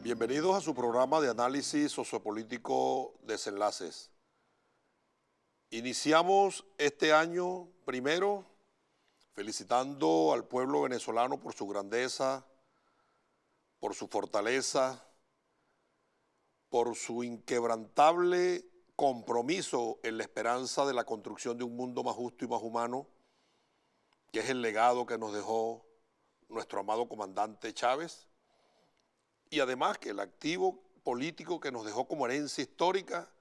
Bienvenidos a su programa de análisis sociopolítico Desenlaces. Iniciamos este año primero felicitando al pueblo venezolano por su grandeza, por su fortaleza, por su inquebrantable compromiso en la esperanza de la construcción de un mundo más justo y más humano, que es el legado que nos dejó nuestro amado comandante Chávez, y además que el activo político que nos dejó como herencia histórica,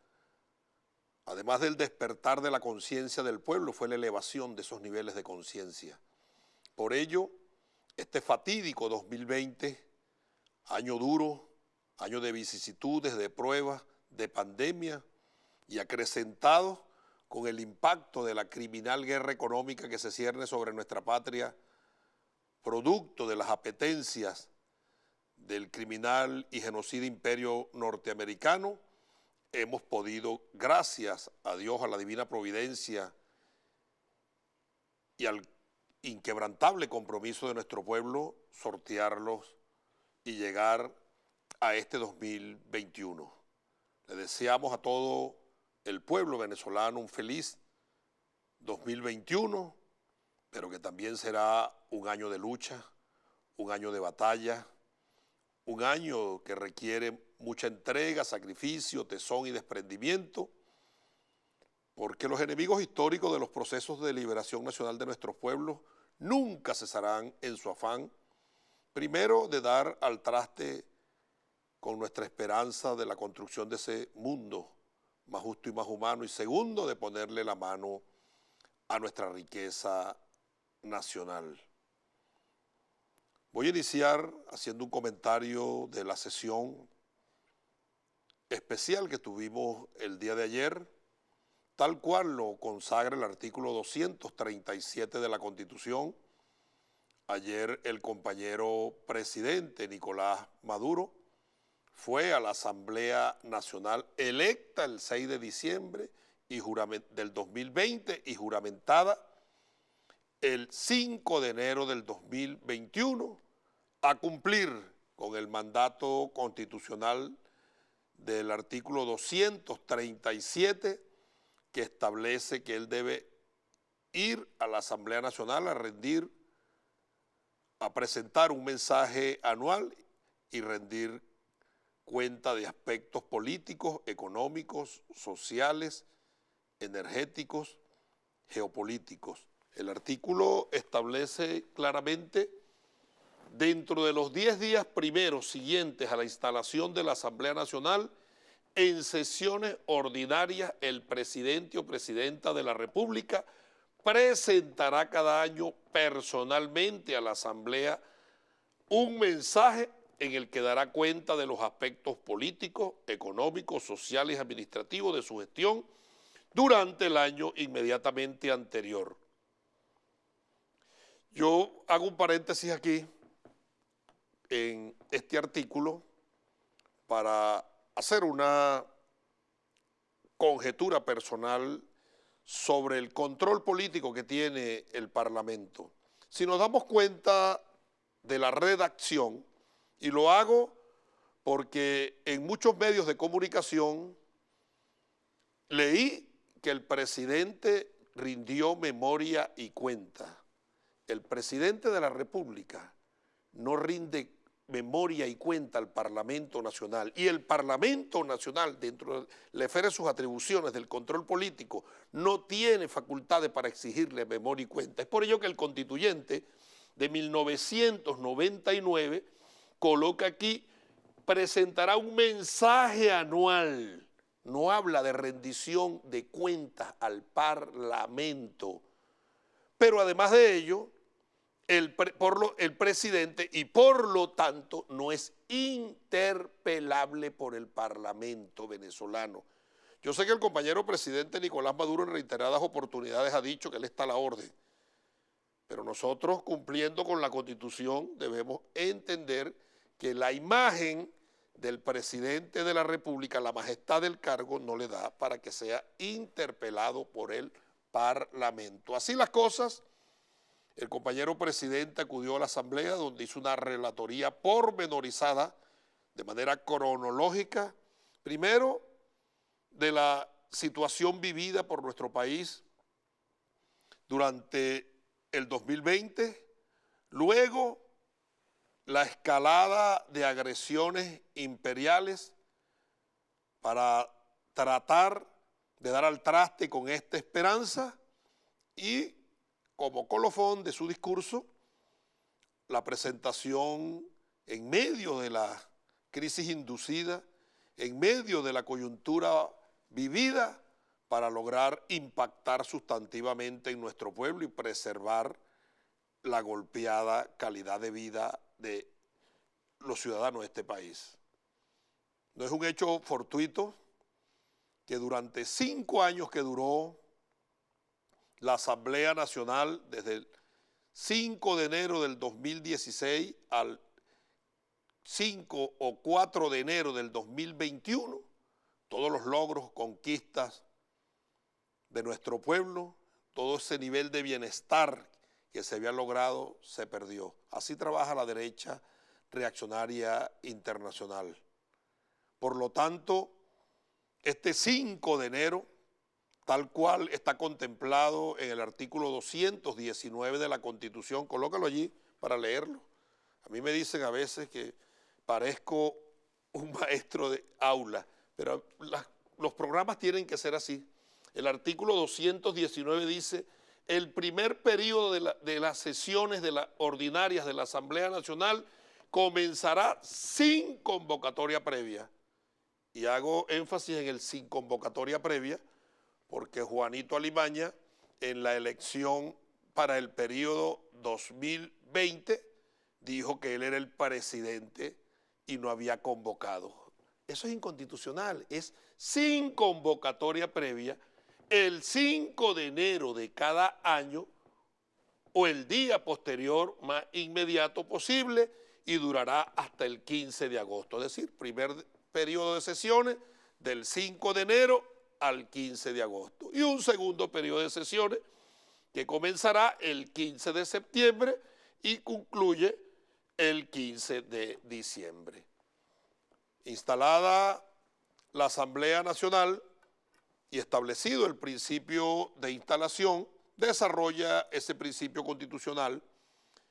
además del despertar de la conciencia del pueblo, fue la elevación de esos niveles de conciencia. Por ello, este fatídico 2020, año duro, año de vicisitudes, de pruebas, de pandemia y acrecentado con el impacto de la criminal guerra económica que se cierne sobre nuestra patria, producto de las apetencias del criminal y genocida imperio norteamericano, hemos podido, gracias a Dios, a la divina providencia y al inquebrantable compromiso de nuestro pueblo, sortearlos y llegar a este 2021. Le deseamos a todo el pueblo venezolano un feliz 2021, pero que también será un año de lucha, un año de batalla, un año que requiere mucha entrega, sacrificio, tesón y desprendimiento, porque los enemigos históricos de los procesos de liberación nacional de nuestros pueblos nunca cesarán en su afán, primero de dar al traste con nuestra esperanza de la construcción de ese mundo más justo y más humano, y segundo, de ponerle la mano a nuestra riqueza nacional. Voy a iniciar haciendo un comentario de la sesión especial que tuvimos el día de ayer, tal cual lo consagra el artículo 237 de la Constitución. Ayer el compañero presidente Nicolás Maduro fue a la Asamblea Nacional electa el 6 de diciembre del 2020 y juramentada el 5 de enero del 2021, a cumplir con el mandato constitucional del artículo 237, que establece que él debe ir a la Asamblea Nacional a presentar un mensaje anual y rendir cuenta de aspectos políticos, económicos, sociales, energéticos, geopolíticos. El artículo establece claramente, dentro de los 10 días primeros siguientes a la instalación de la Asamblea Nacional, en sesiones ordinarias el presidente o presidenta de la República presentará cada año personalmente a la Asamblea un mensaje en el que dará cuenta de los aspectos políticos, económicos, sociales y administrativos de su gestión durante el año inmediatamente anterior. Yo hago un paréntesis aquí en este artículo para hacer una conjetura personal sobre el control político que tiene el Parlamento. Si nos damos cuenta de la redacción, y lo hago porque en muchos medios de comunicación leí que el presidente rindió memoria y cuenta. El presidente de la República no rinde memoria y cuenta al Parlamento Nacional, y el Parlamento Nacional, dentro de la esfera de sus atribuciones del control político, no tiene facultades para exigirle memoria y cuenta. Es por ello que el constituyente de 1999 coloca aquí: presentará un mensaje anual. No habla de rendición de cuentas al Parlamento. Pero además de ello, el presidente, y por lo tanto no es interpelable por el Parlamento venezolano. Yo sé que el compañero presidente Nicolás Maduro en reiteradas oportunidades ha dicho que él está a la orden, pero nosotros, cumpliendo con la Constitución, debemos entender que la imagen del presidente de la República, la majestad del cargo, no le da para que sea interpelado por el Parlamento. Así las cosas, el compañero presidente acudió a la Asamblea, donde hizo una relatoría pormenorizada de manera cronológica, primero de la situación vivida por nuestro país durante el 2020, luego la escalada de agresiones imperiales para tratar de dar al traste con esta esperanza y como colofón de su discurso, la presentación en medio de la crisis inducida, en medio de la coyuntura vivida para lograr impactar sustantivamente en nuestro pueblo y preservar la golpeada calidad de vida de los ciudadanos de este país. No es un hecho fortuito que durante 5 años que duró la Asamblea Nacional, desde el 5 de enero del 2016 al 5 o 4 de enero del 2021, todos los logros, conquistas de nuestro pueblo, todo ese nivel de bienestar que se había logrado se perdió. Así trabaja la derecha reaccionaria internacional. Por lo tanto, este 5 de enero, tal cual está contemplado en el artículo 219 de la Constitución, colócalo allí para leerlo. A mí me dicen a veces que parezco un maestro de aula, pero los programas tienen que ser así. El artículo 219 dice: el primer periodo de las sesiones ordinarias de la Asamblea Nacional comenzará sin convocatoria previa. Y hago énfasis en el sin convocatoria previa porque Juanito Alimaña, en la elección para el periodo 2020, dijo que él era el presidente y no había convocado. Eso es inconstitucional, es sin convocatoria previa, el 5 de enero de cada año o el día posterior más inmediato posible y durará hasta el 15 de agosto, es decir, primer periodo de sesiones del 5 de enero al 15 de agosto y un segundo periodo de sesiones que comenzará el 15 de septiembre y concluye el 15 de diciembre. Instalada la Asamblea Nacional y establecido el principio de instalación, desarrolla ese principio constitucional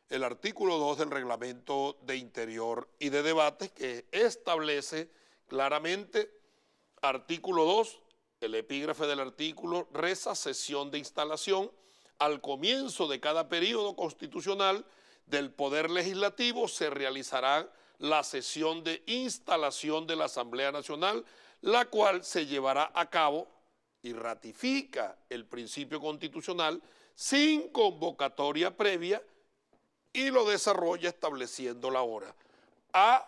el artículo 2 del Reglamento de Interior y de Debates, que establece claramente, artículo 2, el epígrafe del artículo reza: sesión de instalación. Al comienzo de cada periodo constitucional del Poder Legislativo se realizará la sesión de instalación de la Asamblea Nacional, la cual se llevará a cabo y ratifica el principio constitucional sin convocatoria previa y lo desarrolla estableciendo la hora a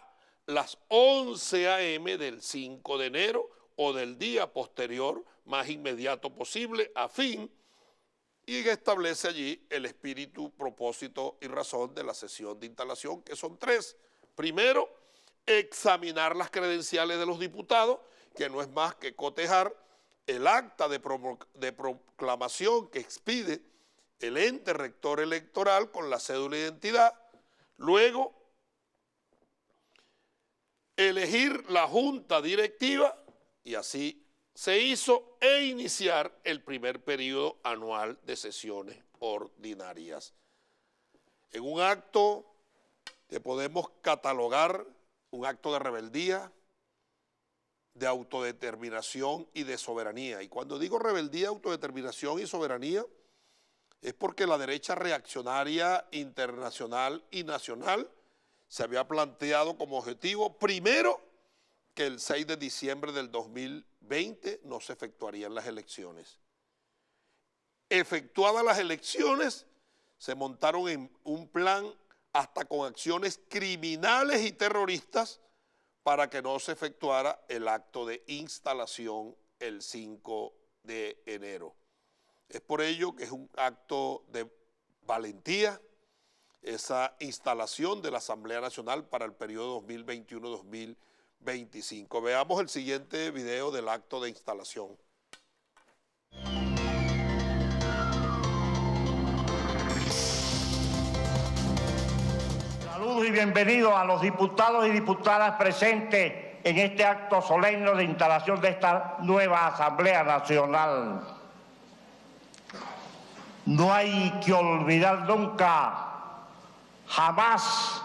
las 11 a.m. del 5 de enero o del día posterior más inmediato posible a fin, y establece allí el espíritu, propósito y razón de la sesión de instalación, que son 3. Primero, examinar las credenciales de los diputados, que no es más que cotejar el acta de proclamación que expide el ente rector electoral con la cédula de identidad. Luego, elegir la junta directiva, y así se hizo, e iniciar el primer periodo anual de sesiones ordinarias. En un acto que podemos catalogar un acto de rebeldía, de autodeterminación y de soberanía. Y cuando digo rebeldía, autodeterminación y soberanía, es porque la derecha reaccionaria internacional y nacional se había planteado como objetivo, primero, que el 6 de diciembre del 2020 no se efectuarían las elecciones. Efectuadas las elecciones, se montaron en un plan hasta con acciones criminales y terroristas para que no se efectuara el acto de instalación el 5 de enero. Es por ello que es un acto de valentía esa instalación de la Asamblea Nacional para el periodo 2021-2025. Veamos el siguiente video del acto de instalación. Saludo Saludos y bienvenidos a los diputados y diputadas presentes en este acto solemne de instalación de esta nueva Asamblea Nacional. No hay que olvidar nunca, jamás,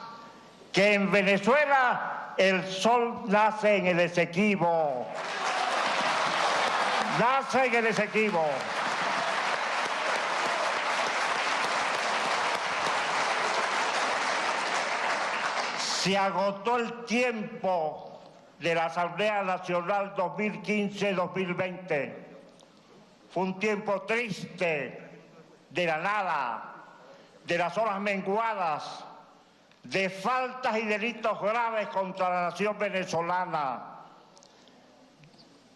que en Venezuela el sol nace en el Esequibo. Nace en el Esequibo. Se agotó el tiempo de la Asamblea Nacional 2015-2020. Fue un tiempo triste, de la nada, de las horas menguadas, de faltas y delitos graves contra la nación venezolana,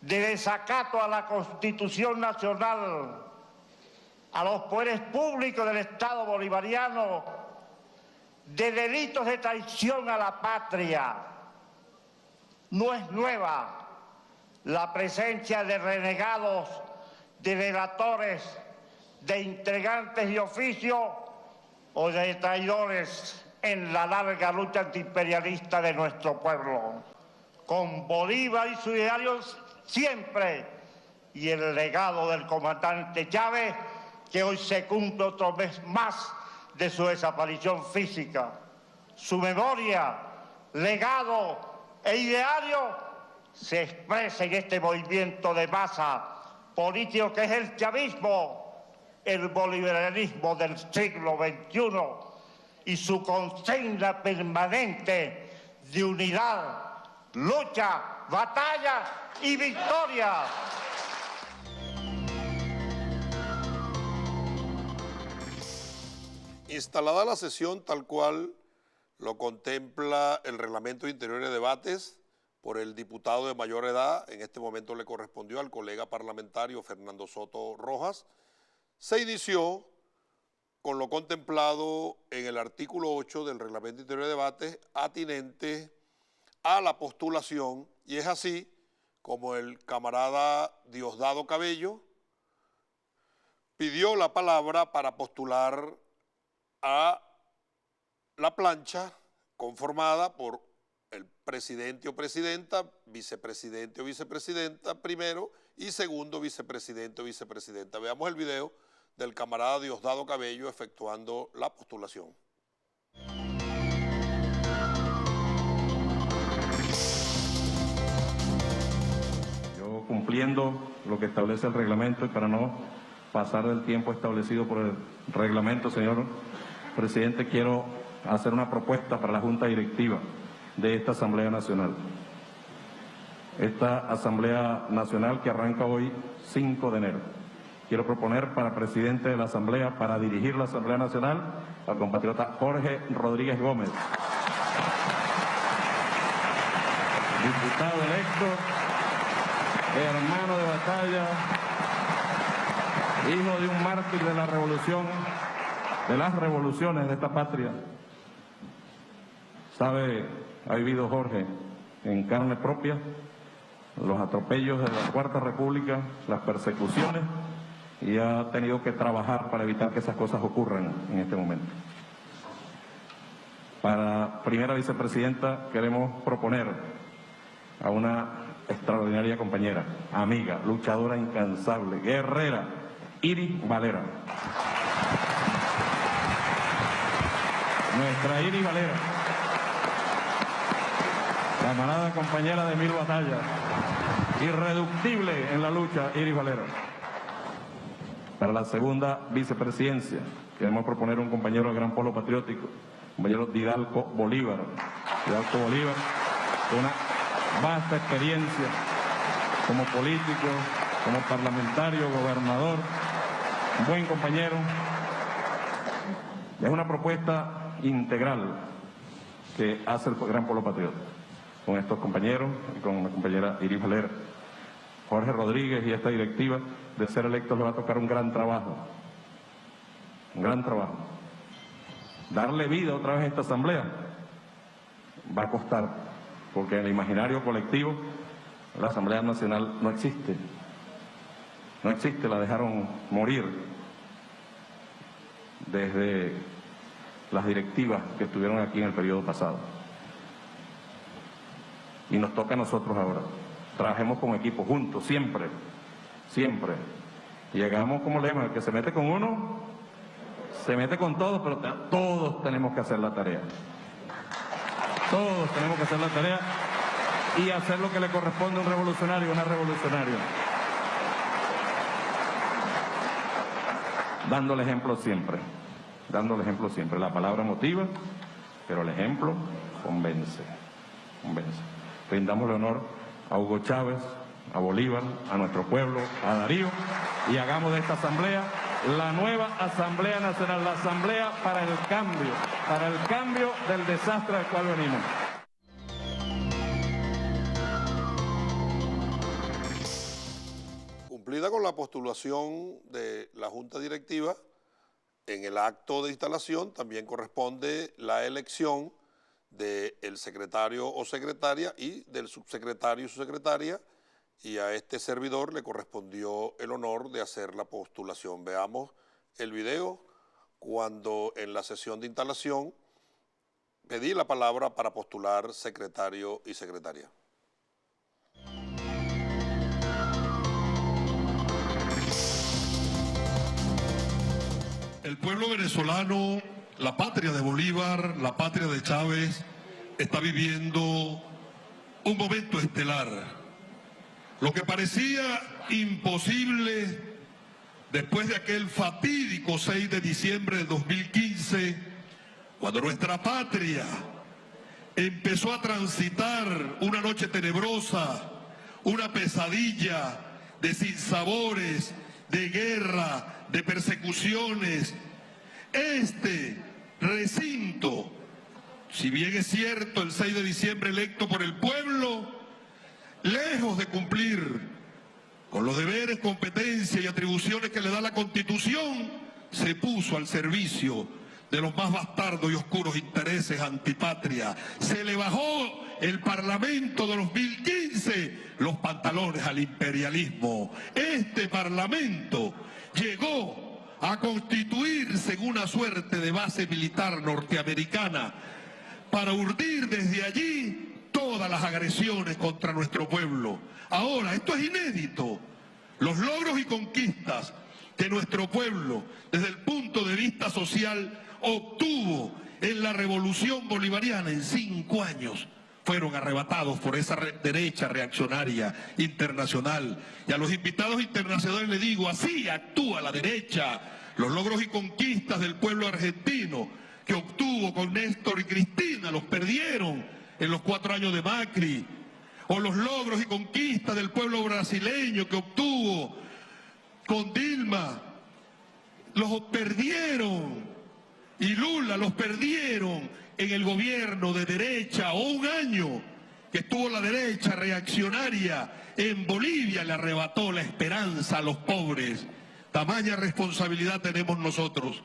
de desacato a la Constitución Nacional, a los poderes públicos del Estado bolivariano, de delitos de traición a la patria. No es nueva la presencia de renegados, de delatores, de intrigantes de oficio o de traidores en la larga lucha antiimperialista de nuestro pueblo. Con Bolívar y sus idearios siempre, y el legado del comandante Chávez, que hoy se cumple otro mes más de su desaparición física. Su memoria, legado e ideario se expresa en este movimiento de masa político que es el chavismo, el bolivarianismo del siglo XXI y su consigna permanente de unidad, lucha, batalla y victoria. Instalada la sesión tal cual lo contempla el Reglamento de Interior y Debates por el diputado de mayor edad, en este momento le correspondió al colega parlamentario Fernando Soto Rojas, se inició con lo contemplado en el artículo 8 del Reglamento de Interior y Debates atinente a la postulación, y es así como el camarada Diosdado Cabello pidió la palabra para postular a la plancha conformada por el presidente o presidenta, vicepresidente o vicepresidenta primero y segundo vicepresidente o vicepresidenta. Veamos el video del camarada Diosdado Cabello efectuando la postulación. Yo, cumpliendo lo que establece el reglamento y para no pasar del tiempo establecido por el reglamento, señor presidente, quiero hacer una propuesta para la Junta Directiva de esta Asamblea Nacional. Esta Asamblea Nacional que arranca hoy 5 de enero. Quiero proponer para presidente de la Asamblea, para dirigir la Asamblea Nacional, al compatriota Jorge Rodríguez Gómez. Diputado electo, hermano de batalla, hijo de un mártir de la revolución, de las revoluciones de esta patria. Sabe, ha vivido Jorge en carne propia los atropellos de la Cuarta República, las persecuciones, y ha tenido que trabajar para evitar que esas cosas ocurran en este momento. Para primera vicepresidenta queremos proponer a una extraordinaria compañera, amiga, luchadora incansable, guerrera, Iris Valera. Nuestra Iris Valera, camarada compañera de 1000 batallas, irreductible en la lucha, Iris Valera. Para la segunda vicepresidencia queremos proponer un compañero de gran polo patriótico, compañero Didalco Bolívar. Didalco Bolívar, con una vasta experiencia como político, como parlamentario, gobernador, un buen compañero. Es una propuesta integral que hace el Gran Polo Patriota con estos compañeros y con la compañera Iris Valera. Jorge Rodríguez y esta directiva, de ser electos, le va a tocar un gran trabajo. Un gran trabajo. Darle vida otra vez a esta asamblea va a costar, porque en el imaginario colectivo la Asamblea Nacional no existe. No existe, la dejaron morir. Desde las directivas que estuvieron aquí en el periodo pasado. Y nos toca a nosotros ahora. Trabajemos como equipo, juntos, siempre, siempre. Y llegamos como lema, el que se mete con uno, se mete con todos, pero todos tenemos que hacer la tarea. Todos tenemos que hacer la tarea y hacer lo que le corresponde a un revolucionario, una revolucionaria. Dando el ejemplo siempre, dando el ejemplo siempre. La palabra motiva, pero el ejemplo convence, convence. Rindámosle honor a Hugo Chávez, a Bolívar, a nuestro pueblo, a Darío, y hagamos de esta asamblea la nueva Asamblea Nacional, la asamblea para el cambio del desastre al cual venimos. Cumplida con la postulación de la Junta Directiva, en el acto de instalación también corresponde la elección del secretario o secretaria y del subsecretario y subsecretaria, y a este servidor le correspondió el honor de hacer la postulación. Veamos el video cuando en la sesión de instalación pedí la palabra para postular secretario y secretaria. El pueblo venezolano, la patria de Bolívar, la patria de Chávez, está viviendo un momento estelar. Lo que parecía imposible después de aquel fatídico 6 de diciembre de 2015, cuando nuestra patria empezó a transitar una noche tenebrosa, una pesadilla de sinsabores, de guerra, de persecuciones. Este recinto, si bien es cierto el 6 de diciembre electo por el pueblo, lejos de cumplir con los deberes, competencias y atribuciones que le da la Constitución, se puso al servicio de los más bastardos y oscuros intereses antipatria. Se le bajó el Parlamento de 2015 los pantalones al imperialismo. Este Parlamento llegó a constituirse en una suerte de base militar norteamericana para urdir desde allí todas las agresiones contra nuestro pueblo. Ahora, esto es inédito. Los logros y conquistas que nuestro pueblo, desde el punto de vista social, obtuvo en la revolución bolivariana en 5 años, fueron arrebatados por esa derecha reaccionaria internacional. Y a los invitados internacionales les digo, así actúa la derecha. Los logros y conquistas del pueblo argentino que obtuvo con Néstor y Cristina los perdieron en los 4 años de Macri, o los logros y conquistas del pueblo brasileño que obtuvo con Dilma, los perdieron, y Lula los perdieron en el gobierno de derecha, o un año que estuvo la derecha reaccionaria en Bolivia, le arrebató la esperanza a los pobres. Tamaña responsabilidad tenemos nosotros,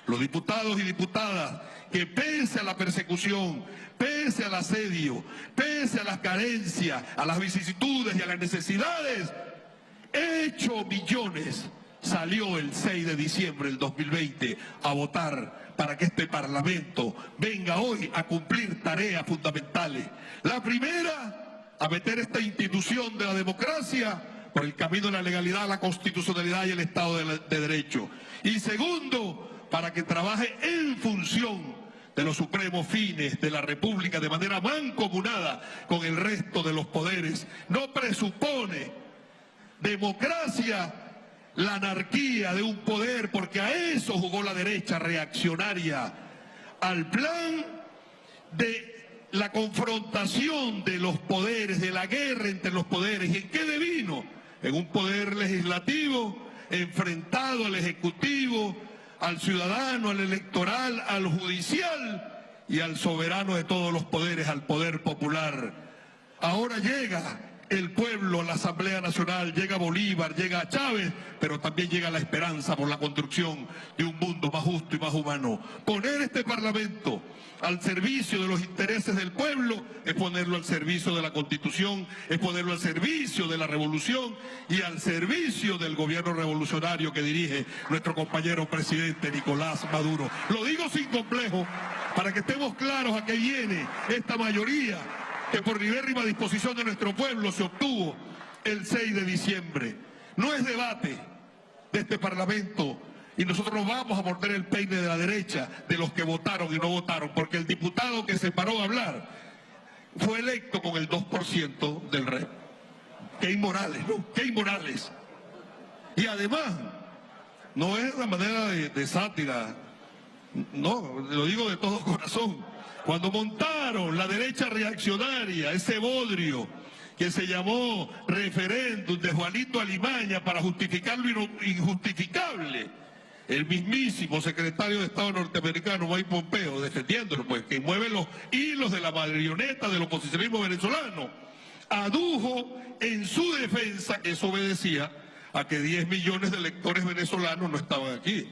los diputados y diputadas, que pese a la persecución, pese al asedio, pese a las carencias, a las vicisitudes y a las necesidades, hecho millones, salió el 6 de diciembre del 2020 a votar para que este Parlamento venga hoy a cumplir tareas fundamentales. La primera, a meter esta institución de la democracia por el camino de la legalidad, la constitucionalidad y el Estado de Derecho. Y segundo, para que trabaje en función de los supremos fines de la República de manera mancomunada con el resto de los poderes. No presupone democracia la anarquía de un poder, porque a eso jugó la derecha reaccionaria, al plan de la confrontación de los poderes, de la guerra entre los poderes. ¿Y en qué devino? En un poder legislativo enfrentado al ejecutivo, al ciudadano, al electoral, al judicial y al soberano de todos los poderes, al poder popular. Ahora llega el pueblo a la Asamblea Nacional, llega Bolívar, llega Chávez, pero también llega la esperanza por la construcción de un mundo más justo y más humano. Poner este Parlamento al servicio de los intereses del pueblo es ponerlo al servicio de la Constitución, es ponerlo al servicio de la revolución y al servicio del gobierno revolucionario que dirige nuestro compañero presidente Nicolás Maduro. Lo digo sin complejo, para que estemos claros a qué viene esta mayoría que por libérrima disposición de nuestro pueblo se obtuvo el 6 de diciembre. No es debate de este Parlamento y nosotros no vamos a morder el peine de la derecha de los que votaron y no votaron, porque el diputado que se paró a hablar fue electo con el 2% del rey. Qué inmorales, ¿no? Qué inmorales. Y además, no es la manera de sátira, no, lo digo de todo corazón. Cuando montaron la derecha reaccionaria, ese bodrio que se llamó referéndum de Juanito Alimaña para justificar lo injustificable, el mismísimo secretario de Estado norteamericano, Mike Pompeo, defendiéndolo, pues, que mueve los hilos de la marioneta del oposicionismo venezolano, adujo en su defensa que eso obedecía a que 10 millones de electores venezolanos no estaban aquí.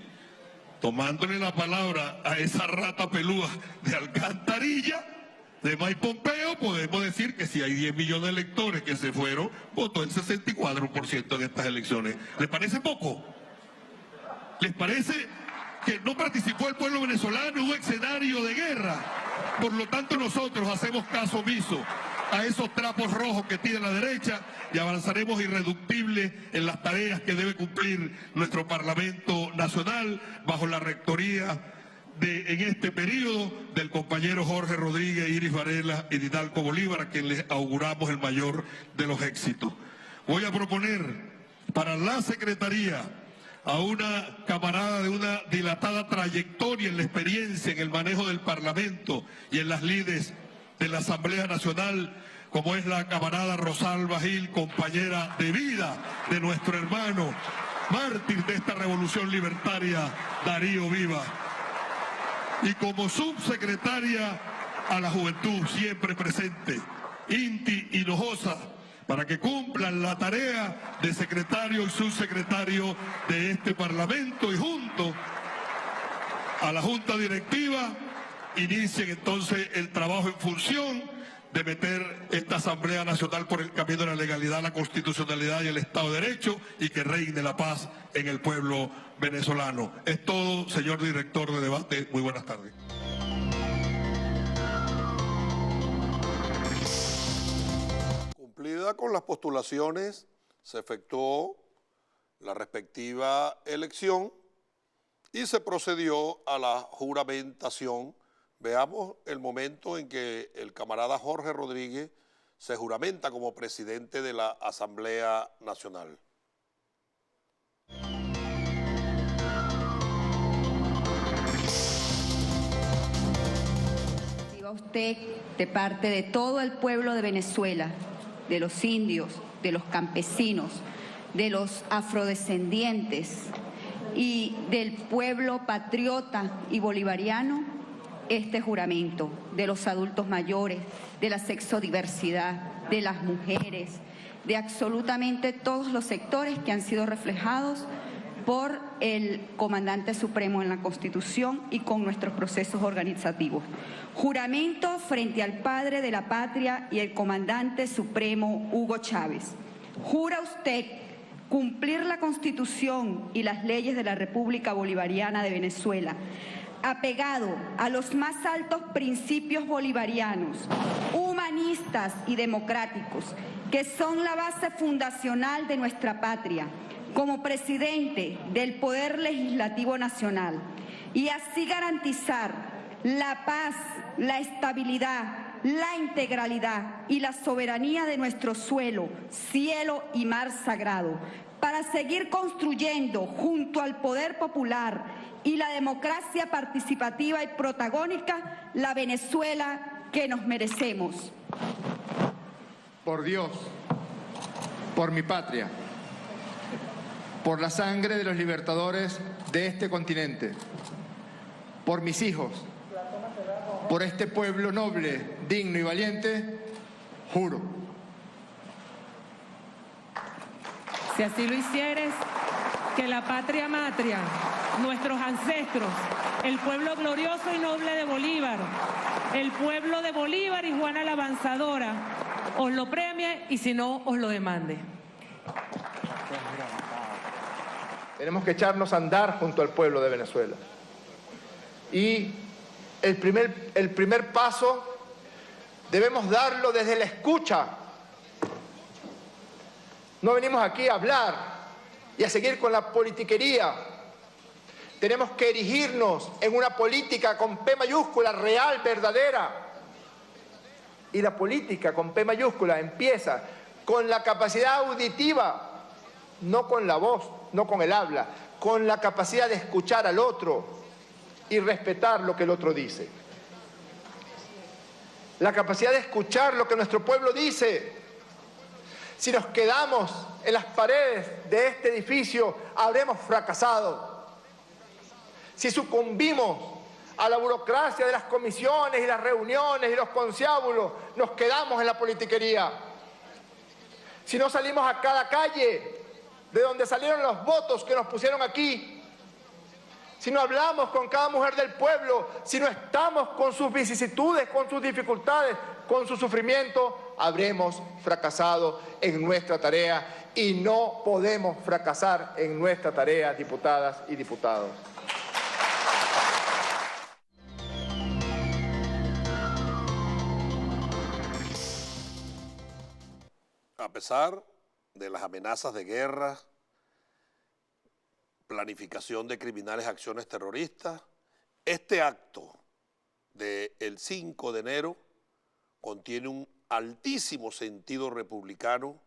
Tomándole la palabra a esa rata pelúa de Alcantarilla, de Mike Pompeo, podemos decir que si hay 10 millones de electores que se fueron, votó el 64% en estas elecciones. ¿Les parece poco? ¿Les parece que no participó el pueblo venezolano en un escenario de guerra? Por lo tanto, nosotros hacemos caso omiso a esos trapos rojos que tiene la derecha y avanzaremos irreductible en las tareas que debe cumplir nuestro Parlamento Nacional bajo la rectoría en este periodo del compañero Jorge Rodríguez, Iris Varela y Didalco Bolívar, a quien les auguramos el mayor de los éxitos. Voy a proponer para la Secretaría a una camarada de una dilatada trayectoria en la experiencia en el manejo del Parlamento y en las lides de la Asamblea Nacional, como es la camarada Rosalba Gil, compañera de vida de nuestro hermano, mártir de esta revolución libertaria, Darío Viva. Y como subsecretaria a la Juventud, siempre presente, Inti Hinojosa, para que cumplan la tarea de secretario y subsecretario de este Parlamento y junto a la Junta Directiva inicien entonces el trabajo en función de meter esta Asamblea Nacional por el camino de la legalidad, la constitucionalidad y el Estado de Derecho y que reine la paz en el pueblo venezolano. Es todo, señor director de debate. Muy buenas tardes. Cumplida con las postulaciones, se efectuó la respectiva elección y se procedió a la juramentación. Veamos el momento en que el camarada Jorge Rodríguez se juramenta como presidente de la Asamblea Nacional. Diga usted, de parte de todo el pueblo de Venezuela, de los indios, de los campesinos, de los afrodescendientes y del pueblo patriota y bolivariano, este juramento, de los adultos mayores, de la sexodiversidad, de las mujeres, de absolutamente todos los sectores que han sido reflejados por el comandante supremo en la Constitución y con nuestros procesos organizativos. Juramento frente al padre de la patria y el comandante supremo Hugo Chávez. ¿Jura usted cumplir la Constitución y las leyes de la República Bolivariana de Venezuela, apegado a los más altos principios bolivarianos, humanistas y democráticos, que son la base fundacional de nuesra patria, como presidente del Poder Legislativo Nacional, y así garantizar la paz, la estabilidad, la integralidad y la soberanía de nuestro suelo, cielo y mar sagrado, para seguir construyendo junto al poder popular y la democracia participativa y protagónica la Venezuela que nos merecemos? Por Dios, por mi patria, por la sangre de los libertadores de este continente, por mis hijos, por este pueblo noble, digno y valiente, juro. Si así lo hicieres, que la patria matria, nuestros ancestros, el pueblo glorioso y noble de Bolívar, el pueblo de Bolívar y Juana la Avanzadora, os lo premie y si no, os lo demande. Tenemos que echarnos a andar junto al pueblo de Venezuela. Y el primer paso debemos darlo desde la escucha. No venimos aquí a hablar y a seguir con la politiquería. Tenemos que erigirnos en una política con P mayúscula, real, verdadera. Y la política con P mayúscula empieza con la capacidad auditiva, no con la voz, no con el habla, con la capacidad de escuchar al otro y respetar lo que el otro dice. La capacidad de escuchar lo que nuestro pueblo dice. Si nos quedamos en las paredes de este edificio, habremos fracasado. Si sucumbimos a la burocracia de las comisiones y las reuniones y los conciliábulos, nos quedamos en la politiquería. Si no salimos a cada calle de donde salieron los votos que nos pusieron aquí, si no hablamos con cada mujer del pueblo, si no estamos con sus vicisitudes, con sus dificultades, con su sufrimiento, habremos fracasado en nuestra tarea y no podemos fracasar en nuestra tarea, diputadas y diputados. A pesar de las amenazas de guerra, planificación de criminales, acciones terroristas, este acto del 5 de enero contiene un altísimo sentido republicano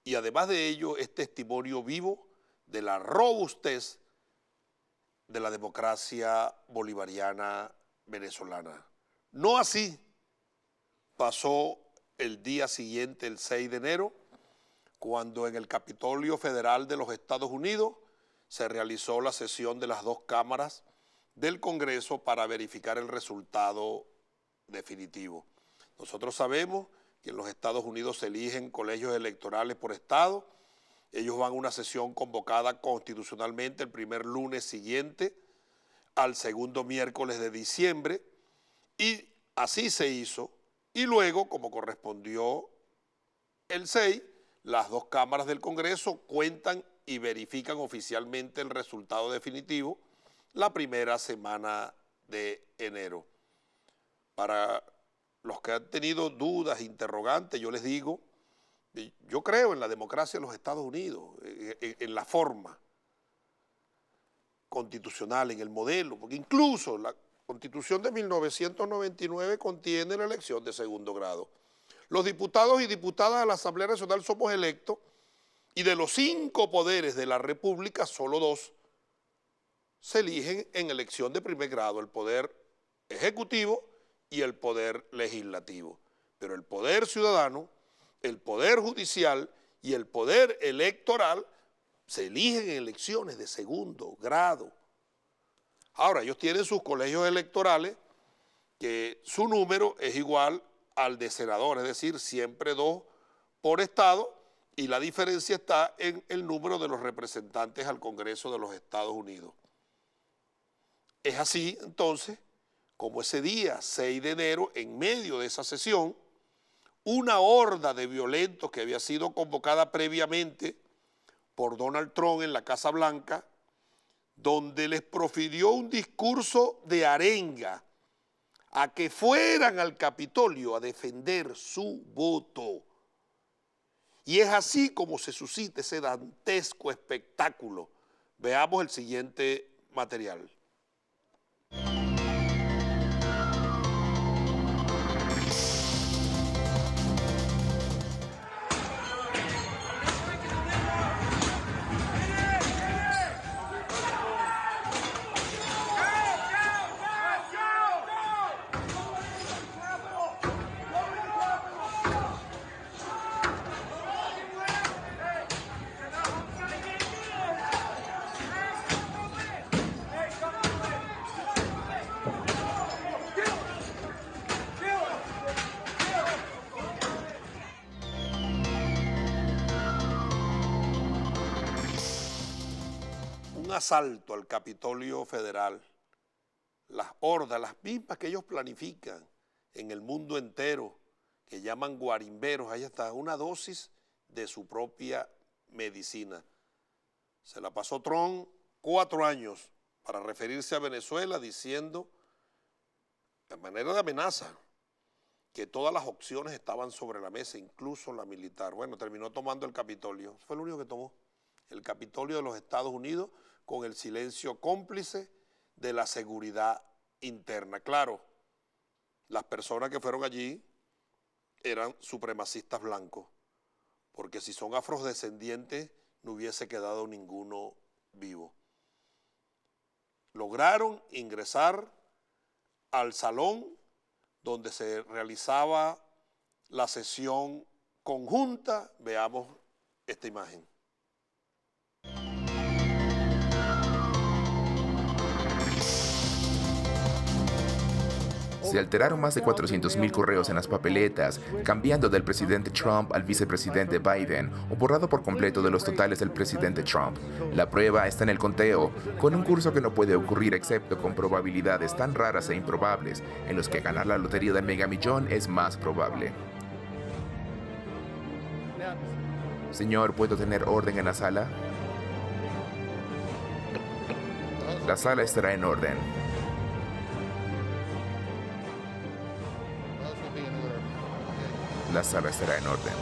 y además de ello es testimonio vivo de la robustez de la democracia bolivariana venezolana. No así pasó el día siguiente, el 6 de enero, cuando en el Capitolio Federal de los Estados Unidos se realizó la sesión de las dos cámaras del Congreso para verificar el resultado definitivo. Nosotros sabemos que en los Estados Unidos se eligen colegios electorales por estado. Ellos van a una sesión convocada constitucionalmente el primer lunes siguiente al segundo miércoles de diciembre y así se hizo. Y luego, como correspondió el 6, las dos cámaras del Congreso cuentan y verifican oficialmente el resultado definitivo la primera semana de enero. Para los que han tenido dudas, interrogantes, yo les digo, yo creo en la democracia de los Estados Unidos, en la forma constitucional, en el modelo, porque incluso la Constitución de 1999 contiene la elección de segundo grado. Los diputados y diputadas de la Asamblea Nacional somos electos y de los 5 poderes de la República, solo 2 se eligen en elección de primer grado, el poder ejecutivo y el poder legislativo. Pero el poder ciudadano, el poder judicial y el poder electoral se eligen en elecciones de segundo grado. Ahora, ellos tienen sus colegios electorales que su número es igual al de senador, es decir, siempre 2 por estado, y la diferencia está en el número de los representantes al Congreso de los Estados Unidos. Es así, entonces, como ese día, 6 de enero, en medio de esa sesión, una horda de violentos que había sido convocada previamente por Donald Trump en la Casa Blanca, donde les profirió un discurso de arenga a que fueran al Capitolio a defender su voto. Y es así como se suscita ese dantesco espectáculo. Veamos el siguiente material. asalto al Capitolio Federal, las hordas, las mismas que ellos planifican en el mundo entero, que llaman guarimberos, ahí está, una dosis de su propia medicina. Se la pasó Trump 4 años para referirse a Venezuela diciendo, de manera de amenaza, que todas las opciones estaban sobre la mesa, incluso la militar. Bueno, terminó tomando el Capitolio, fue lo único que tomó, el Capitolio de los Estados Unidos, con el silencio cómplice de la seguridad interna. Claro, las personas que fueron allí eran supremacistas blancos, porque si son afrodescendientes no hubiese quedado ninguno vivo. Lograron ingresar al salón donde se realizaba la sesión conjunta. Veamos esta imagen. Se alteraron más de 400.000 correos en las papeletas, cambiando del presidente Trump al vicepresidente Biden, o borrado por completo de los totales del presidente Trump. La prueba está en el conteo, con un curso que no puede ocurrir excepto con probabilidades tan raras e improbables, en los que ganar la lotería del megamillón es más probable. Señor, ¿puedo tener orden en la sala? La sala estará en orden. La sala estará en orden.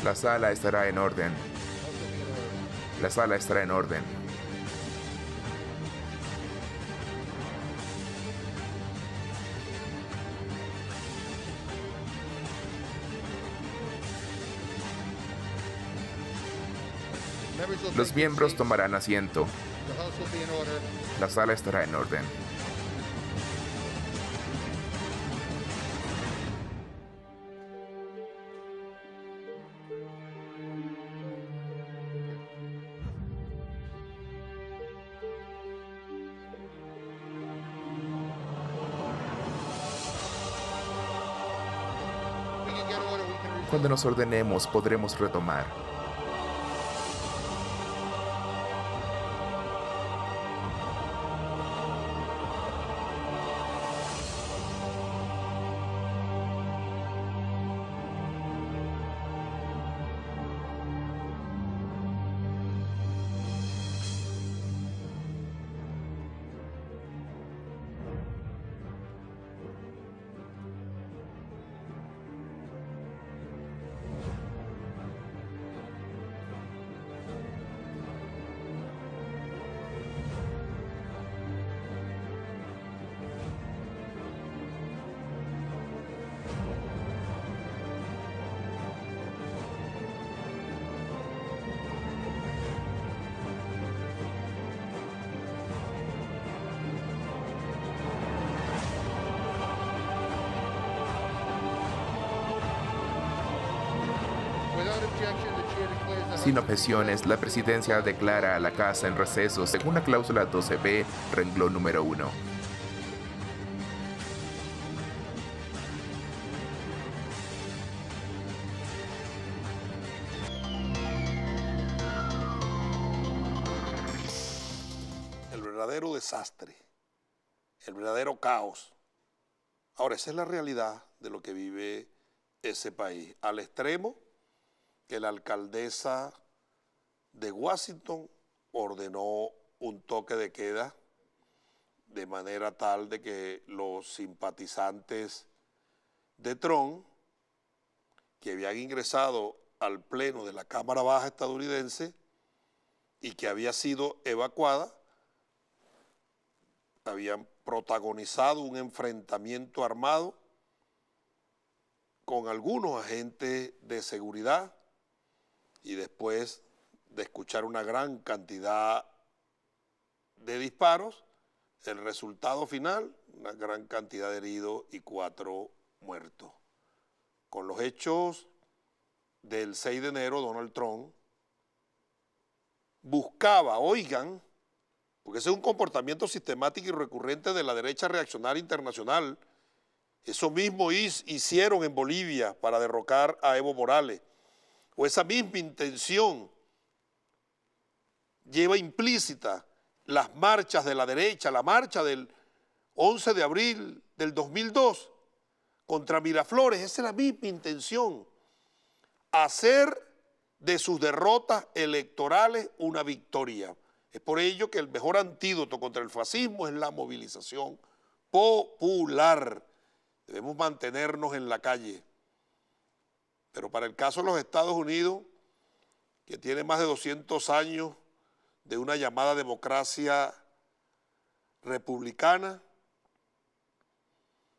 La sala estará en orden. La sala estará en orden. Los miembros tomarán asiento. La sala estará en orden. Cuando nos ordenemos, podremos retomar. Sin objeciones, la presidencia declara a la Casa en receso según la cláusula 12b, renglón número 1. El verdadero desastre, el verdadero caos. Ahora, esa es la realidad de lo que vive ese país, al extremo que la alcaldesa de Washington ordenó un toque de queda de manera tal de que los simpatizantes de Trump, que habían ingresado al pleno de la Cámara Baja estadounidense y que había sido evacuada, habían protagonizado un enfrentamiento armado con algunos agentes de seguridad, y después de escuchar una gran cantidad de disparos, el resultado final, una gran cantidad de heridos y 4 muertos. con los hechos del 6 de enero, Donald Trump buscaba, oigan, porque ese es un comportamiento sistemático y recurrente de la derecha reaccionaria internacional. Eso mismo hicieron en Bolivia para derrocar a Evo Morales, o esa misma intención lleva implícita las marchas de la derecha, la marcha del 11 de abril del 2002 contra Miraflores. Esa es la misma intención, hacer de sus derrotas electorales una victoria. Es por ello que el mejor antídoto contra el fascismo es la movilización popular. Debemos mantenernos en la calle. Pero para el caso de los Estados Unidos, que tiene más de 200 años de una llamada democracia republicana,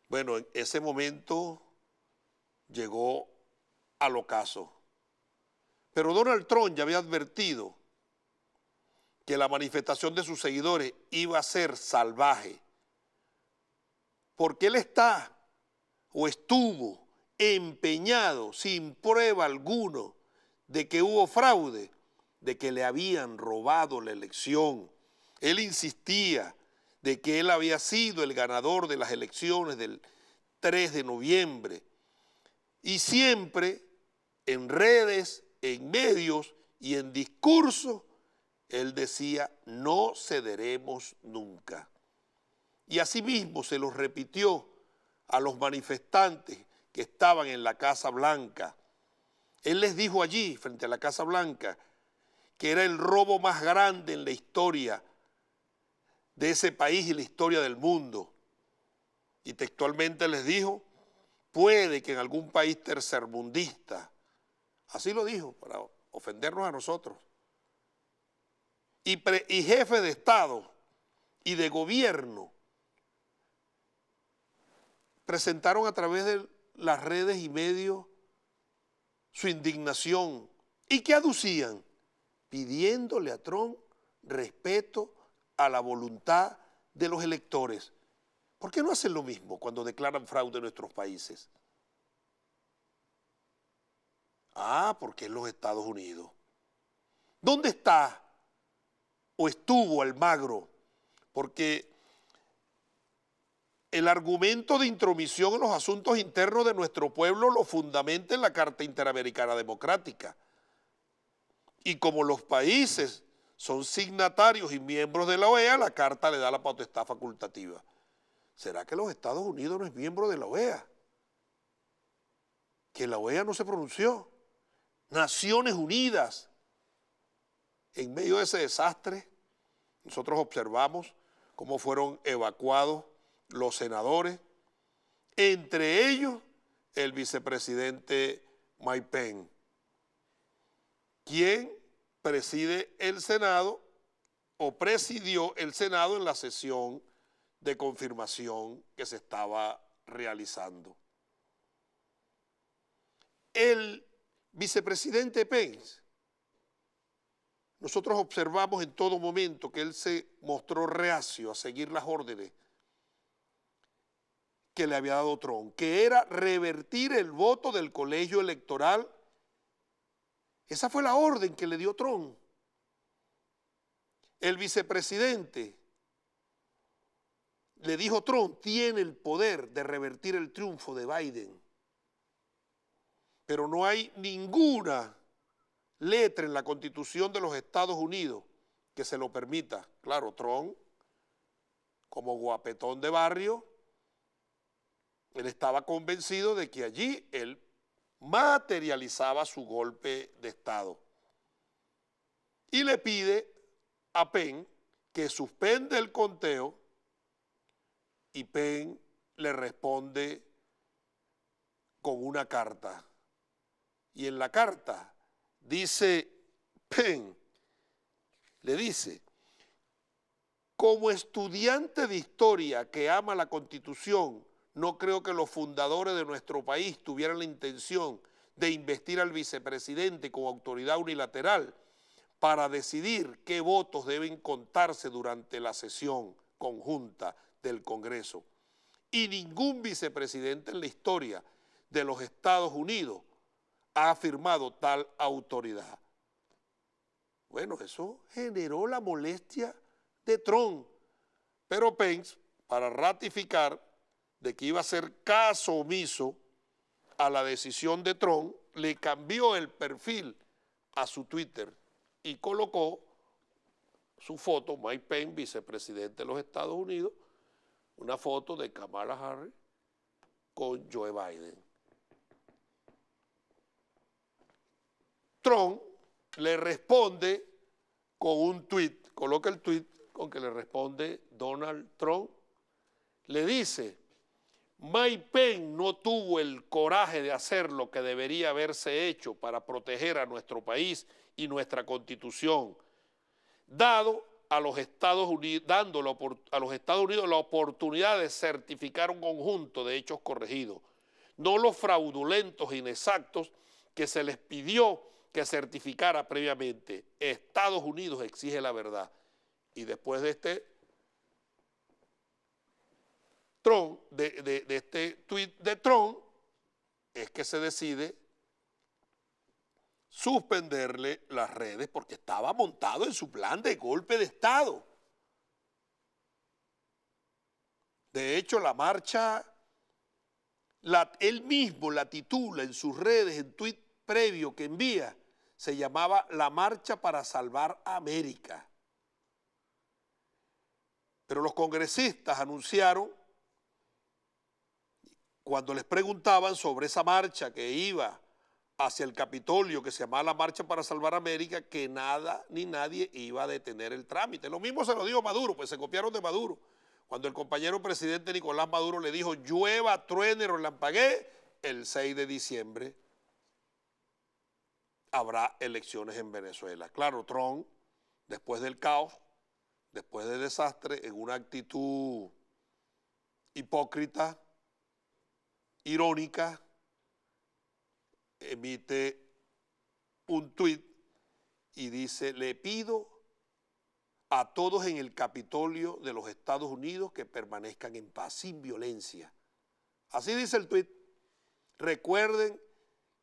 bueno, en ese momento llegó al ocaso. Pero Donald Trump ya había advertido que la manifestación de sus seguidores iba a ser salvaje, porque él está o estuvo empeñado sin prueba alguna de que hubo fraude, de que le habían robado la elección. Él insistía de que él había sido el ganador de las elecciones del 3 de noviembre. Y siempre en redes, en medios y en discursos, él decía, no cederemos nunca. Y asimismo se lo repitió a los manifestantes que estaban en la Casa Blanca. Él les dijo allí, frente a la Casa Blanca, que era el robo más grande en la historia de ese país y la historia del mundo. Y textualmente les dijo, puede que en algún país tercermundista, así lo dijo, para ofendernos a nosotros, y jefes de Estado y de gobierno presentaron a través de las redes y medios su indignación. ¿Y qué aducían? Pidiéndole a Trump respeto a la voluntad de los electores. ¿Por qué no hacen lo mismo cuando declaran fraude en nuestros países? Porque es los Estados Unidos. ¿Dónde está o estuvo Almagro? Porque el argumento de intromisión en los asuntos internos de nuestro pueblo lo fundamenta en la Carta Interamericana Democrática. Y como los países son signatarios y miembros de la OEA, la Carta le da la potestad facultativa. ¿Será que los Estados Unidos no es miembro de la OEA? Que la OEA no se pronunció. Naciones Unidas. En medio de ese desastre, nosotros observamos cómo fueron evacuados los senadores, entre ellos el vicepresidente Mike Pence, quien preside el Senado o presidió el Senado en la sesión de confirmación que se estaba realizando. El vicepresidente Pence, nosotros observamos en todo momento que él se mostró reacio a seguir las órdenes que le había dado Trump, que era revertir el voto del colegio electoral. Esa fue la orden que le dio Trump. El vicepresidente le dijo, Trump tiene el poder de revertir el triunfo de Biden, pero no hay ninguna letra en la Constitución de los Estados Unidos que se lo permita. Claro, Trump, como guapetón de barrio, él estaba convencido de que allí él materializaba su golpe de Estado. Y le pide a Pence que suspende el conteo y Pence le responde con una carta. Y en la carta dice Pence, le dice, como estudiante de historia que ama la Constitución, no creo que los fundadores de nuestro país tuvieran la intención de investir al vicepresidente como autoridad unilateral para decidir qué votos deben contarse durante la sesión conjunta del Congreso. Y ningún vicepresidente en la historia de los Estados Unidos, ha afirmado tal autoridad. Bueno, eso generó la molestia de Trump, pero Pence, para ratificar de que iba a hacer caso omiso a la decisión de Trump, le cambió el perfil a su Twitter y colocó su foto, Mike Pence, vicepresidente de los Estados Unidos, una foto de Kamala Harris con Joe Biden. Trump le responde con un tuit, coloca el tuit con que le responde Donald Trump, le dice: Mike Pence no tuvo el coraje de hacer lo que debería haberse hecho para proteger a nuestro país y nuestra Constitución, dándole a los Estados Unidos la oportunidad de certificar un conjunto de hechos corregidos, no los fraudulentos e inexactos que se les pidió que certificara previamente. Estados Unidos exige la verdad. Y después de este Trump, de este tuit de Trump, es que se decide suspenderle las redes porque estaba montado en su plan de golpe de Estado. De hecho, la marcha, él mismo la titula en sus redes, en tuit previo que envía, se llamaba la Marcha para Salvar a América. Pero los congresistas anunciaron, cuando les preguntaban sobre esa marcha que iba hacia el Capitolio, que se llamaba la Marcha para Salvar a América, que nada ni nadie iba a detener el trámite. Lo mismo se lo dijo Maduro, pues se copiaron de Maduro. Cuando el compañero presidente Nicolás Maduro le dijo: llueva, truene, relampaguee, el 6 de diciembre habrá elecciones en Venezuela. Claro, Trump, después del caos, después del desastre, en una actitud hipócrita, irónica, emite un tuit y dice: le pido a todos en el Capitolio de los Estados Unidos que permanezcan en paz, sin violencia. Así dice el tuit. Recuerden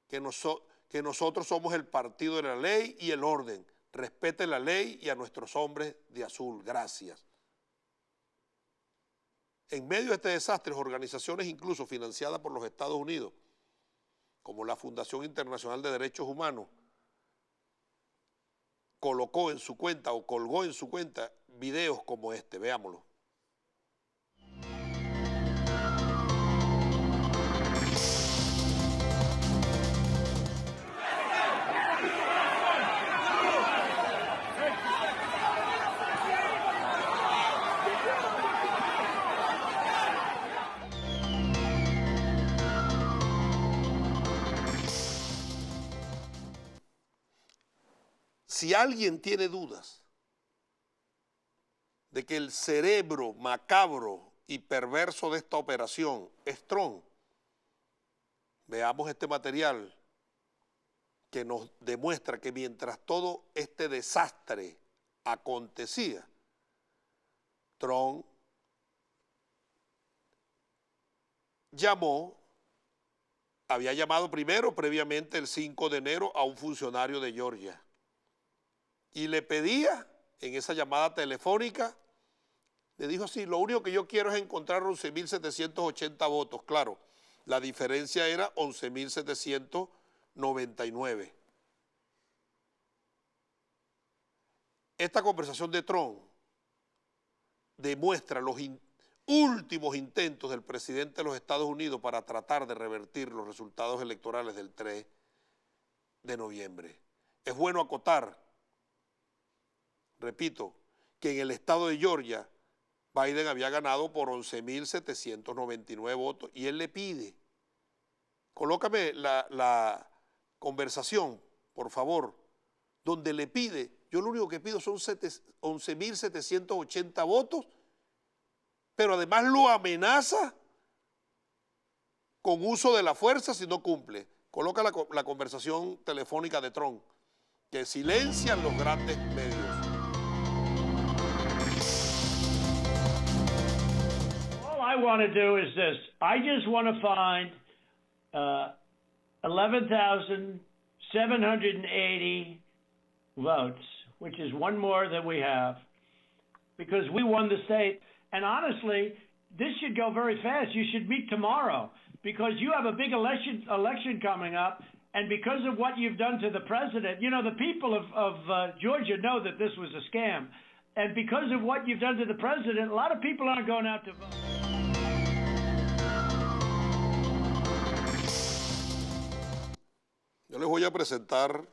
que nosotros somos el partido de la ley y el orden. Respeten la ley y a nuestros hombres de azul. Gracias. En medio de este desastre, organizaciones incluso financiadas por los Estados Unidos, como la Fundación Internacional de Derechos Humanos, colgó en su cuenta videos como este. Veámoslo. Si alguien tiene dudas de que el cerebro macabro y perverso de esta operación es Trump, veamos este material que nos demuestra que mientras todo este desastre acontecía, Trump había llamado primero, previamente el 5 de enero, a un funcionario de Georgia. Y le pedía, en esa llamada telefónica, le dijo así: lo único que yo quiero es encontrar 11.780 votos. Claro, la diferencia era 11.799. Esta conversación de Trump demuestra los últimos intentos del presidente de los Estados Unidos para tratar de revertir los resultados electorales del 3 de noviembre. Es bueno acotar, repito, que en el estado de Georgia Biden había ganado por 11.799 votos y él le pide, colócame la conversación, por favor, donde le pide, yo lo único que pido son 11.780 votos, pero además lo amenaza con uso de la fuerza si no cumple. Coloca la conversación telefónica de Trump, que silencian los grandes medios. All I want to do is this. I just want to find 11,780 votes, which is one more than we have, because we won the state. And honestly, this should go very fast. You should meet tomorrow, because you have a big election coming up, and because of what you've done to the president, you know, the people of Georgia know that this was a scam. And because of what you've done to the president, a lot of people aren't going out to vote. Yo les voy a presentar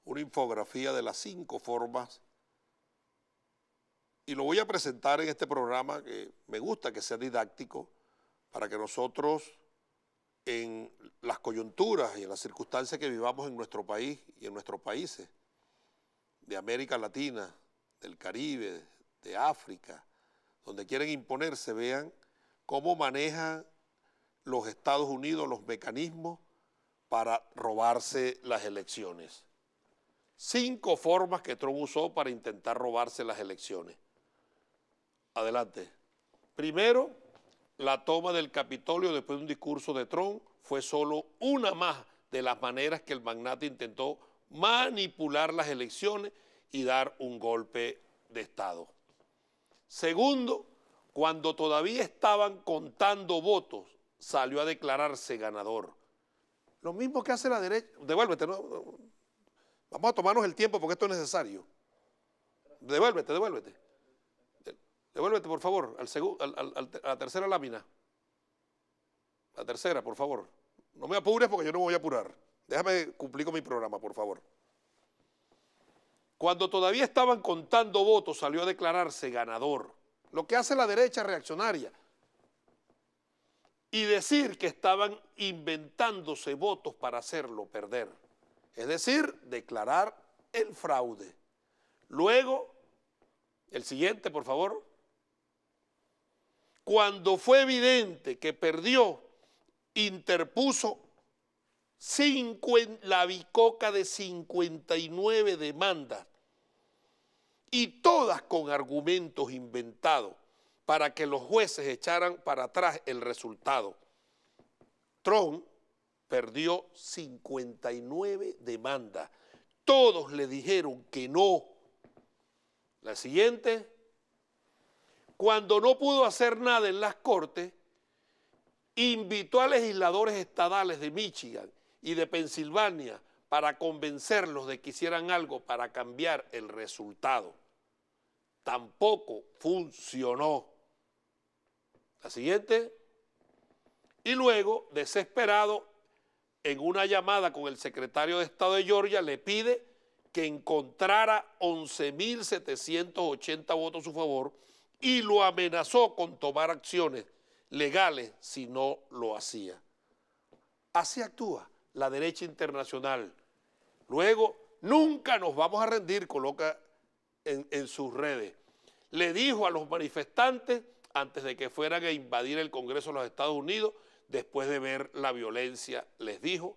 una infografía de las 5 formas y lo voy a presentar en este programa que me gusta que sea didáctico para que nosotros en las coyunturas y en las circunstancias que vivamos en nuestro país y en nuestros países de América Latina, del Caribe, de África, donde quieren imponerse, vean cómo manejan los Estados Unidos los mecanismos para robarse las elecciones. 5 formas que Trump usó para intentar robarse las elecciones. Adelante. Primero, la toma del Capitolio después de un discurso de Trump fue solo una más de las maneras que el magnate intentó manipular las elecciones y dar un golpe de Estado. Segundo, cuando todavía estaban contando votos, salió a declararse ganador. Lo mismo que hace la derecha. Devuélvete, ¿no? Vamos a tomarnos el tiempo porque esto es necesario. Devuélvete. Devuélvete, por favor, a la tercera lámina. La tercera, por favor. No me apures porque yo no me voy a apurar. Déjame cumplir con mi programa, por favor. Cuando todavía estaban contando votos, salió a declararse ganador. Lo que hace la derecha reaccionaria. Y decir que estaban inventándose votos para hacerlo perder. Es decir, declarar el fraude. Luego, el siguiente, por favor. Cuando fue evidente que perdió, interpuso la bicoca de 59 demandas y todas con argumentos inventados para que los jueces echaran para atrás el resultado. Trump perdió 59 demandas. Todos le dijeron que no. La siguiente, cuando no pudo hacer nada en las cortes, invitó a legisladores estadales de Michigan y de Pensilvania para convencerlos de que hicieran algo para cambiar el resultado. Tampoco funcionó. La siguiente. Y luego, desesperado, en una llamada con el secretario de Estado de Georgia, le pide que encontrara 11.780 votos a su favor y lo amenazó con tomar acciones legales si no lo hacía. Así actúa la derecha internacional. Luego, nunca nos vamos a rendir, coloca en sus redes. Le dijo a los manifestantes, antes de que fueran a invadir el Congreso de los Estados Unidos, después de ver la violencia, les dijo,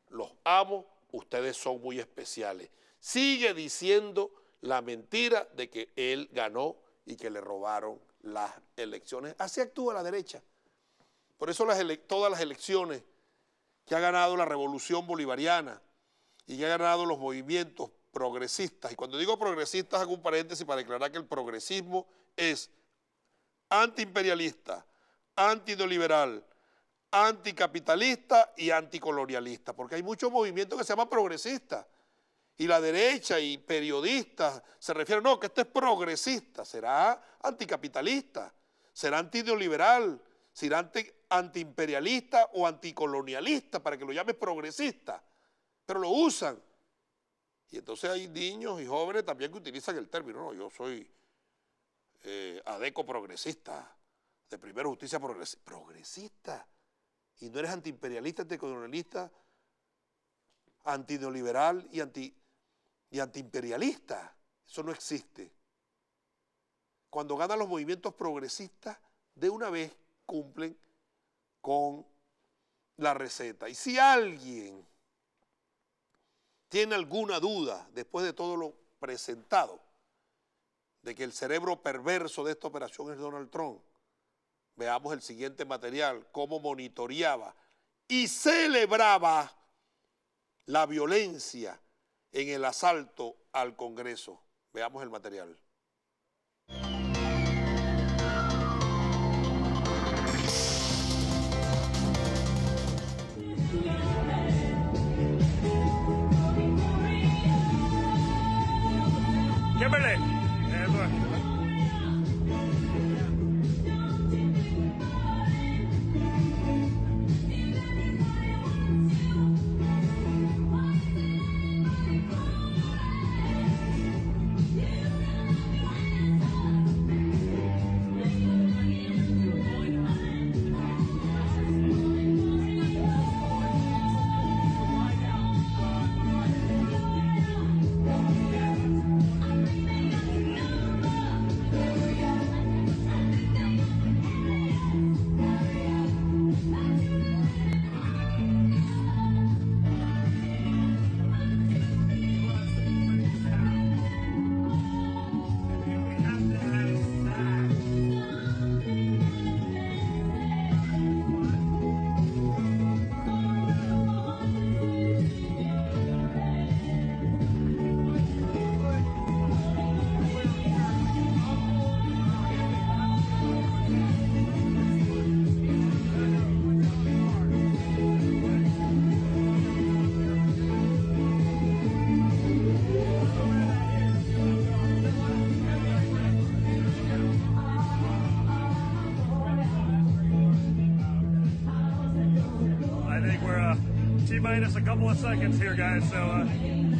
los amo, ustedes son muy especiales. Sigue diciendo la mentira de que él ganó y que le robaron las elecciones. Así actúa la derecha. Por eso todas las elecciones que ha ganado la revolución bolivariana y que ha ganado los movimientos progresistas, y cuando digo progresistas hago un paréntesis para declarar que el progresismo es antiimperialista, antineoliberal, anticapitalista y anticolonialista, porque hay muchos movimientos que se llaman progresistas, y la derecha y periodistas se refieren, no, que este es progresista, será anticapitalista, será antineoliberal, será antiimperialista o anticolonialista, para que lo llames progresista, pero lo usan. Y entonces hay niños y jóvenes también que utilizan el término, no, yo soy adeco progresista, de primera justicia progresista, y no eres antiimperialista, anticolonialista, antineoliberal y antiimperialista. Eso no existe. Cuando ganan los movimientos progresistas, de una vez cumplen con la receta. Y si alguien tiene alguna duda, después de todo lo presentado, de que el cerebro perverso de esta operación es Donald Trump, veamos el siguiente material, cómo monitoreaba y celebraba la violencia en el asalto al Congreso. Veamos el material. Kimberly. T-minus a couple of seconds here, guys, so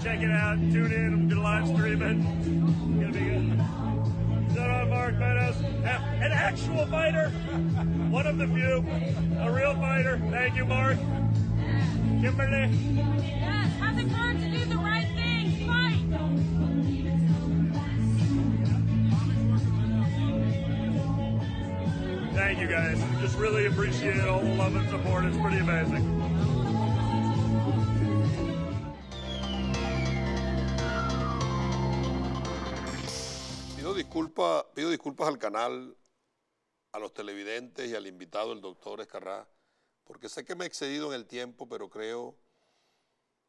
check it out, tune in, I'm gonna live stream it, it's gonna be good. Is that on, Mark Meadows? An actual fighter, one of the few, a real fighter. Thank you, Mark. Kimberly? Yes, have the courage to do the right thing, fight! Thank you, guys. Just really appreciate all the love and support, it's pretty amazing. Pido disculpas al canal, a los televidentes y al invitado, el doctor Ezcarrá, porque sé que me he excedido en el tiempo, pero creo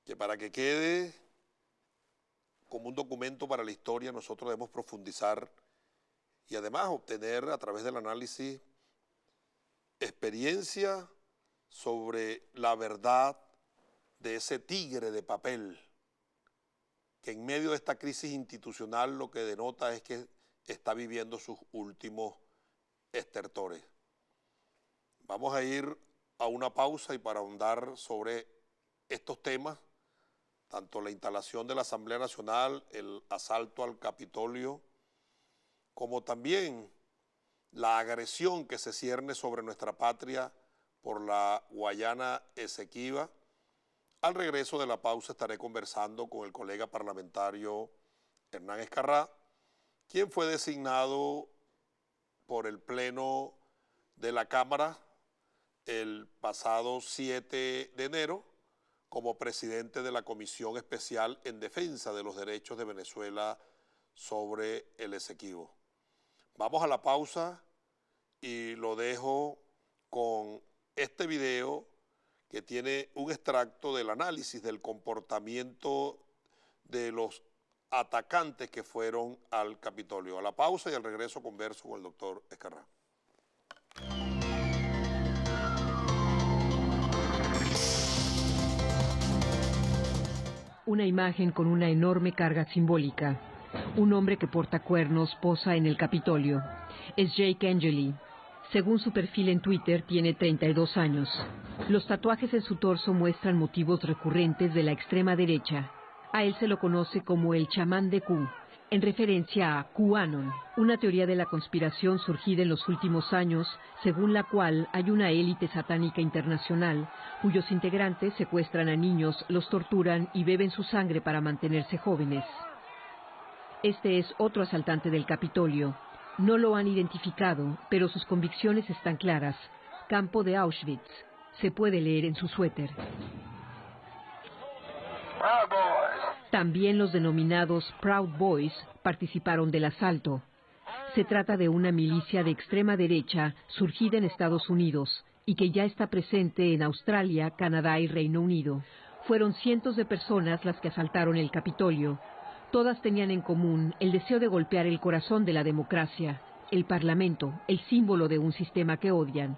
que para que quede como un documento para la historia, nosotros debemos profundizar y además obtener a través del análisis experiencia sobre la verdad de ese tigre de papel que en medio de esta crisis institucional lo que denota es que está viviendo sus últimos estertores. Vamos a ir a una pausa y para ahondar sobre estos temas, tanto la instalación de la Asamblea Nacional, el asalto al Capitolio, como también la agresión que se cierne sobre nuestra patria por la Guayana Esequiba. Al regreso de la pausa estaré conversando con el colega parlamentario Hernán Ezcarrá, quien fue designado por el Pleno de la Cámara el pasado 7 de enero como presidente de la Comisión Especial en Defensa de los Derechos de Venezuela sobre el Esequibo. Vamos a la pausa y lo dejo con este video que tiene un extracto del análisis del comportamiento de los atacantes que fueron al Capitolio. A la pausa y al regreso converso con el doctor Ezcarrá. Una imagen con una enorme carga simbólica. Un hombre que porta cuernos posa en el Capitolio. Es Jake Angeli. Según su perfil en Twitter, tiene 32 años. Los tatuajes en su torso muestran motivos recurrentes de la extrema derecha. A él se lo conoce como el chamán de Q, en referencia a QAnon, una teoría de la conspiración surgida en los últimos años, según la cual hay una élite satánica internacional, cuyos integrantes secuestran a niños, los torturan y beben su sangre para mantenerse jóvenes. Este es otro asaltante del Capitolio. No lo han identificado, pero sus convicciones están claras. Campo de Auschwitz. Se puede leer en su suéter. También los denominados Proud Boys participaron del asalto. Se trata de una milicia de extrema derecha surgida en Estados Unidos, y que ya está presente en Australia, Canadá y Reino Unido. Fueron cientos de personas las que asaltaron el Capitolio. Todas tenían en común el deseo de golpear el corazón de la democracia, el Parlamento, el símbolo de un sistema que odian.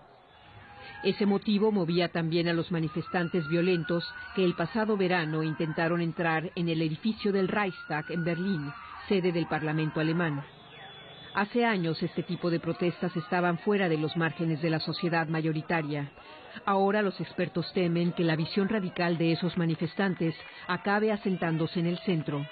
Ese motivo movía también a los manifestantes violentos que el pasado verano intentaron entrar en el edificio del Reichstag en Berlín, sede del Parlamento alemán. Hace años este tipo de protestas estaban fuera de los márgenes de la sociedad mayoritaria. Ahora los expertos temen que la visión radical de esos manifestantes acabe asentándose en el centro.